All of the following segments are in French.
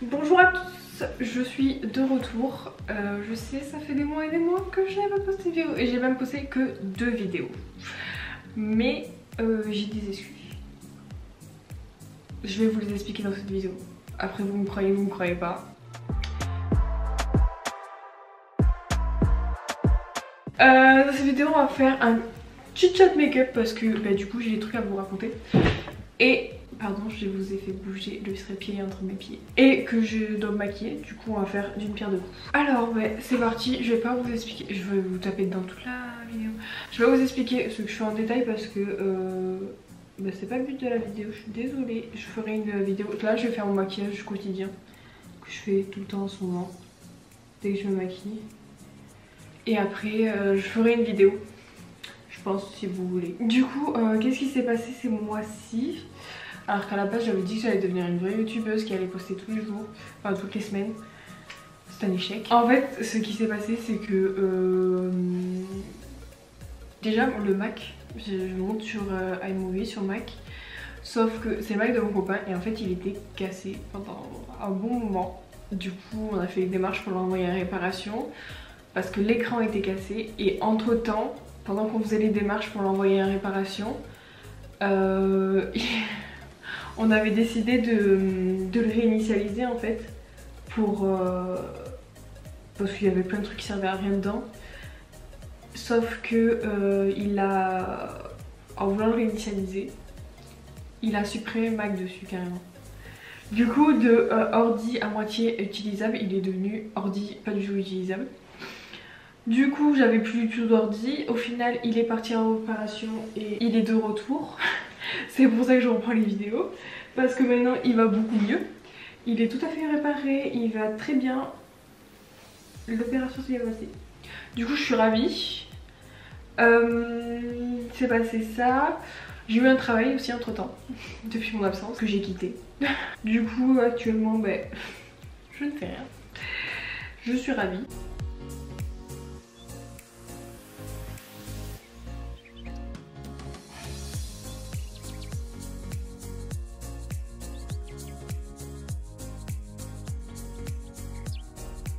Bonjour à tous, je suis de retour. Je sais, ça fait des mois et des mois que je n'ai pas posté de vidéo et j'ai même posté que 2 vidéos. Mais j'ai des excuses. Je vais vous les expliquer dans cette vidéo. Après vous me croyez pas. Dans cette vidéo on va faire un chit chat make-up parce que du coup j'ai des trucs à vous raconter. Et pardon, je vous ai fait bouger le trépied entre mes pieds. Et que je dois me maquiller, du coup on va faire d'une pierre deux coups. Alors c'est parti, je vais pas vous expliquer, je vais vous taper dedans toute la vidéo. Je vais vous expliquer ce que je fais en détail parce que c'est pas le but de la vidéo, je suis désolée. Je ferai une vidéo, là je vais faire mon maquillage quotidien que je fais tout le temps en ce moment, dès que je me maquille. Et après je ferai une vidéo, je pense, si vous voulez. Du coup qu'est-ce qui s'est passé ces mois-ci? Alors qu'à la base j'avais dit que j'allais devenir une vraie youtubeuse qui allait poster tous les jours, enfin toutes les semaines. C'est un échec. En fait ce qui s'est passé c'est que déjà le Mac, je monte sur iMovie sur Mac. Sauf que c'est le Mac de mon copain et en fait il était cassé pendant un bon moment. Du coup on a fait les démarches pour l'envoyer à réparation parce que l'écran était cassé. Et entre temps, pendant qu'on faisait les démarches pour l'envoyer à réparation, on avait décidé de le réinitialiser en fait parce qu'il y avait plein de trucs qui servaient à rien dedans. Sauf que en voulant le réinitialiser, il a supprimé Mac dessus carrément. Du coup de ordi à moitié utilisable, il est devenu ordi pas du tout utilisable. Du coup j'avais plus du tout d'ordi. Au final il est parti en opération et il est de retour. C'est pour ça que je reprends les vidéos, parce que maintenant il va beaucoup mieux. Il est tout à fait réparé, il va très bien. L'opération s'est bien passée. Du coup je suis ravie. C'est passé ça. J'ai eu un travail aussi entre temps, depuis mon absence, que j'ai quitté. Du coup actuellement je ne fais rien. Je suis ravie.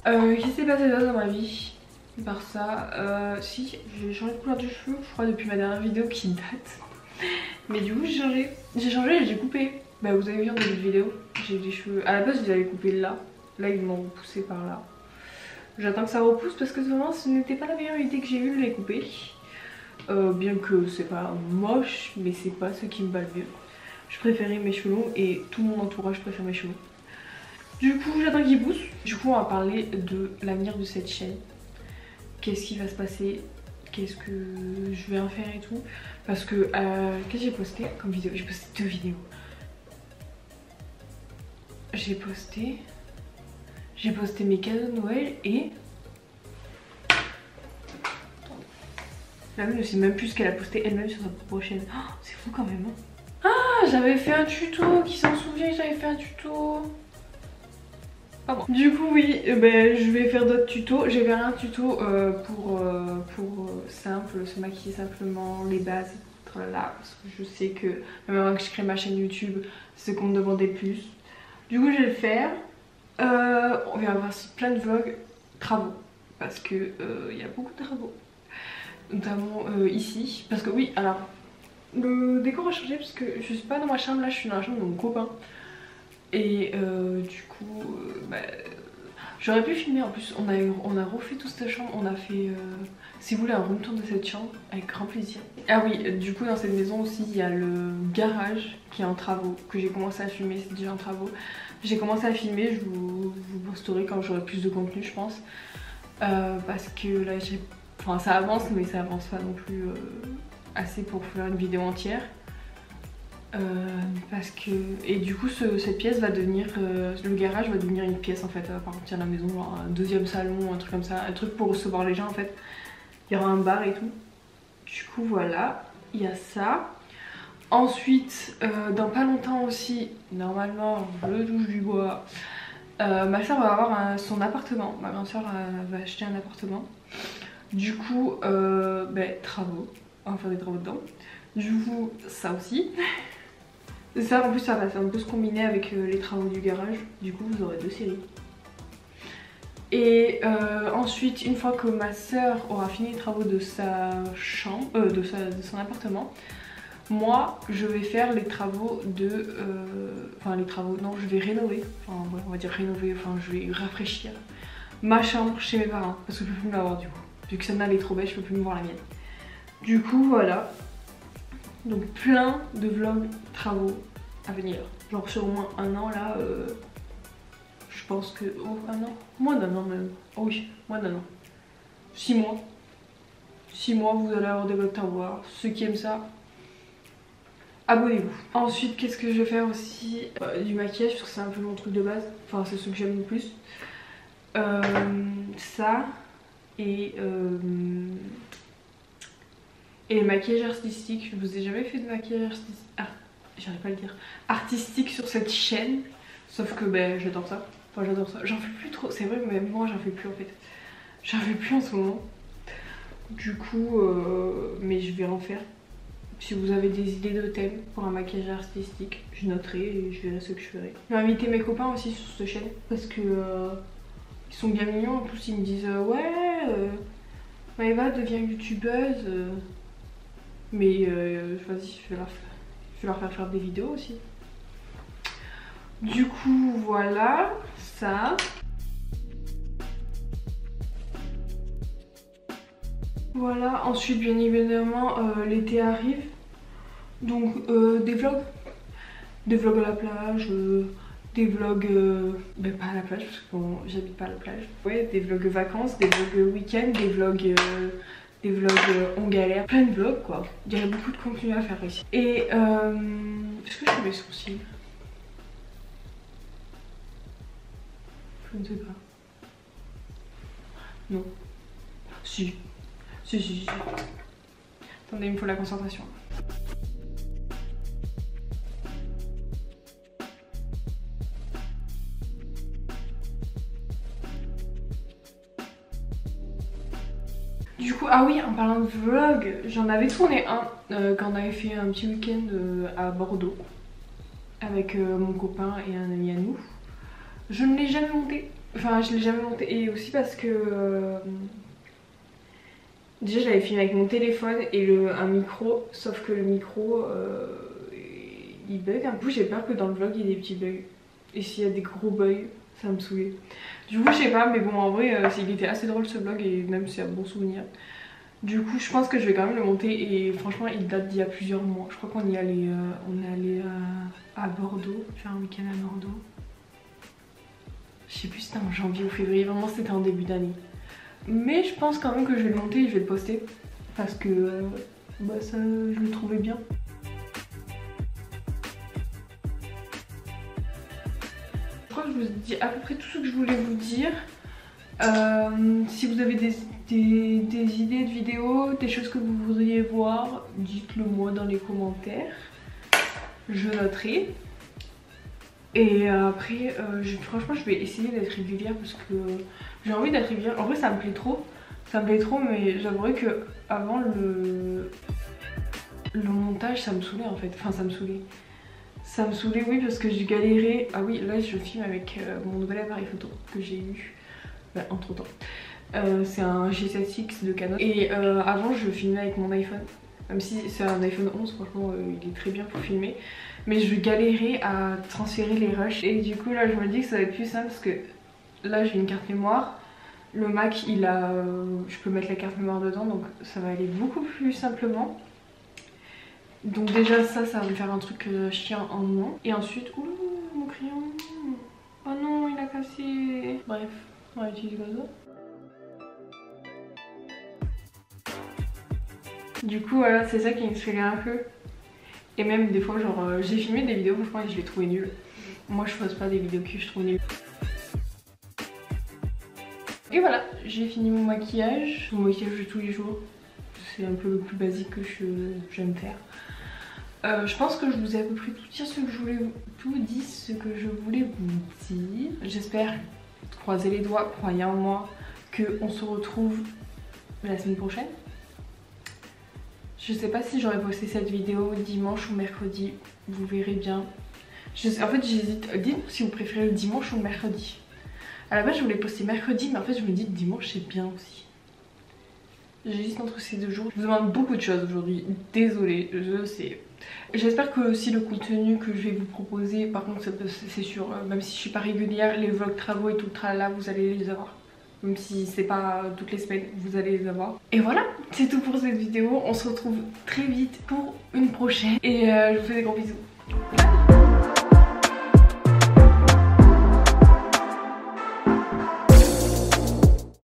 Qu'est-ce qui s'est passé d'autre dans ma vie par ça? Si, j'ai changé de couleur de cheveux, je crois, depuis ma dernière vidéo qui date. Mais du coup j'ai changé et j'ai coupé. Vous avez vu dans cette vidéo, j'ai des cheveux. À la base je les avais coupés là. Là ils m'ont repoussé par là. J'attends que ça repousse parce que vraiment ce n'était pas la meilleure idée que j'ai eue de les couper. Bien que c'est pas moche, mais c'est pas ce qui me va le mieux. Je préférais mes cheveux longs et tout mon entourage préfère mes cheveux. Du coup j'attends qu'il pousse. Du coup on va parler de l'avenir de cette chaîne. Qu'est-ce qui va se passer, qu'est-ce que je vais en faire et tout. Parce que qu'est-ce que j'ai posté comme vidéo? J'ai posté 2 vidéos. J'ai posté mes cadeaux de Noël et la meuf ne sait même plus ce qu'elle a posté elle-même sur sa propre chaîne. Oh, c'est fou quand même hein. Ah, j'avais fait un tuto, qui s'en souvient que j'avais fait un tuto. Pardon. Du coup oui, je vais faire d'autres tutos. J'ai fait un tuto pour simple, se maquiller simplement, les bases, là, parce que je sais que même avant que je crée ma chaîne YouTube, c'est ce qu'on me demandait le plus. Du coup je vais le faire. On va avoir plein de vlogs travaux, parce que il y a beaucoup de travaux, notamment ici. Parce que oui, alors le décor a changé parce que je suis pas dans ma chambre, là je suis dans la chambre de mon copain. Et du coup j'aurais pu filmer. En plus on a refait toute cette chambre. On a fait si vous voulez un room tour de cette chambre avec grand plaisir. Ah oui, du coup dans cette maison aussi il y a le garage qui est en travaux, que j'ai commencé à filmer, c'est déjà en travaux. J'ai commencé à filmer, je vous posterai quand j'aurai plus de contenu je pense. Parce que là ça avance mais ça avance pas non plus assez pour faire une vidéo entière. Et du coup cette pièce va devenir, le garage va devenir une pièce en fait à part entière de la maison, genre un deuxième salon, un truc comme ça, un truc pour recevoir les gens en fait. Il y aura un bar et tout. Du coup voilà, il y a ça. Ensuite dans pas longtemps aussi, normalement je touche du bois, ma soeur va avoir son appartement. Ma grande soeur va acheter un appartement. Du coup travaux, on va faire des travaux dedans. Du coup ça aussi. Ça en plus ça va un peu se combiner avec les travaux du garage. Du coup vous aurez 2 séries. Et ensuite, une fois que ma soeur aura fini les travaux de sa chambre, de son appartement, moi je vais faire les travaux de... enfin les travaux, non je vais rénover, enfin ouais, on va dire rénover, enfin je vais rafraîchir ma chambre chez mes parents. Parce que je peux plus me l'avoir du coup. Vu que celle-là elle est trop belle, je peux plus me voir la mienne. Du coup voilà. Donc plein de vlogs travaux à venir. Genre sur au moins un an là... je pense que... Oh, un an. Moins d'un an même. Oh oui, moins d'un an. 6 mois. 6 mois, vous allez avoir des vlogs à voir. Ceux qui aiment ça, abonnez-vous. Ensuite, qu'est-ce que je vais faire aussi? Du maquillage, parce que c'est un peu mon truc de base. Enfin, c'est ce que j'aime le plus. Ça. Et le maquillage artistique. Je vous ai jamais fait de maquillage artistique. Ah, j'arrive pas à le dire. Artistique sur cette chaîne. Sauf que ben, j'adore ça. Enfin j'adore ça, j'en fais plus trop, c'est vrai mais même moi j'en fais plus en fait. J'en fais plus en ce moment. Du coup, mais je vais en faire. Si vous avez des idées de thèmes pour un maquillage artistique, je noterai et je verrai ce que je ferai. Je vais inviter mes copains aussi sur cette chaîne parce que ils sont bien mignons. En plus ils me disent ouais, Maëva devient youtubeuse. Mais vas-y, je vais leur faire des vidéos aussi. Du coup voilà ça. Voilà, ensuite bien évidemment l'été arrive. Donc des vlogs. Des vlogs à la plage, des vlogs ben pas à la plage parce que bon, j'habite pas à la plage. Ouais, des vlogs vacances, des vlogs week-end, des vlogs on galère, plein de vlogs quoi. Il y a beaucoup de contenu à faire ici. Et est-ce que je fais mes sourcils? Je ne sais pas. Non. Si. Si. Attendez, il me faut la concentration. Du coup, ah oui, en parlant de vlog, j'en avais tourné un quand on avait fait un petit week-end à Bordeaux avec mon copain et un ami à nous. Je ne l'ai jamais monté. Enfin, je l'ai jamais monté. Et aussi parce que... déjà, j'avais filmé avec mon téléphone et un micro. Sauf que le micro, il bug. Un coup, j'ai peur que dans le vlog, il y ait des petits bugs. Et s'il y a des gros bugs, ça me saoulait. Du coup, je sais pas. Mais bon, en vrai, il était assez drôle ce vlog. Et même, c'est un bon souvenir. Du coup, je pense que je vais quand même le monter. Et franchement, il date d'il y a plusieurs mois. Je crois qu'on y allait, on est allé à Bordeaux. Faire un week-end à Bordeaux. Je sais plus si c'était en janvier ou février, vraiment c'était en début d'année. Mais je pense quand même que je vais le monter et je vais le poster. Parce que bah ça, je le trouvais bien. Je crois que je vous ai dit à peu près tout ce que je voulais vous dire. Si vous avez des idées de vidéos, des choses que vous voudriez voir, dites-le moi dans les commentaires. Je noterai. Et après, franchement, je vais essayer d'être régulière parce que j'ai envie d'être régulière. En vrai, ça me plaît trop. Ça me plaît trop, mais j'avouerais que avant le montage, ça me saoulait en fait. Enfin, ça me saoulait. Ça me saoulait, oui, parce que j'ai galéré. Ah oui, là, je filme avec mon nouvel appareil photo que j'ai eu entre temps. C'est un G7X de Canon. Et avant, je filmais avec mon iPhone. Même si c'est un iPhone 11, franchement, il est très bien pour filmer. Mais je galérais à transférer les rushs. Et du coup là je me dis que ça va être plus simple parce que là j'ai une carte mémoire. Le Mac il a... je peux mettre la carte mémoire dedans donc ça va aller beaucoup plus simplement. Donc déjà ça va me faire un truc chiant en moins. Et ensuite... Ouh mon crayon. Oh non il a cassé. Bref, on va utiliser comme ça. Du coup voilà c'est ça qui me fait un peu. Et même des fois genre j'ai filmé des vidéos franchement et je les trouvais nulles. Moi je fasse pas des vidéos que je trouve nulles. Et voilà, j'ai fini mon maquillage. Mon maquillage de tous les jours. C'est un peu le plus basique que j'aime faire. Je pense que je vous ai à peu près tout dit ce que je voulais vous dire. J'espère, croisez les doigts, croyez en moi, qu'on se retrouve la semaine prochaine. Je sais pas si j'aurais posté cette vidéo dimanche ou mercredi, vous verrez bien. En fait j'hésite, dites-moi si vous préférez le dimanche ou le mercredi. À la base je voulais poster mercredi mais en fait je me dis que dimanche c'est bien aussi. J'hésite entre ces 2 jours. Je vous demande beaucoup de choses aujourd'hui, désolée, je sais. J'espère que aussi le contenu que je vais vous proposer, par contre c'est sûr, même si je suis pas régulière, les vlogs travaux et tout le tralala, vous allez les avoir. Même si c'est pas toutes les semaines, vous allez les avoir. Et voilà, c'est tout pour cette vidéo. On se retrouve très vite pour une prochaine. Et je vous fais des gros bisous.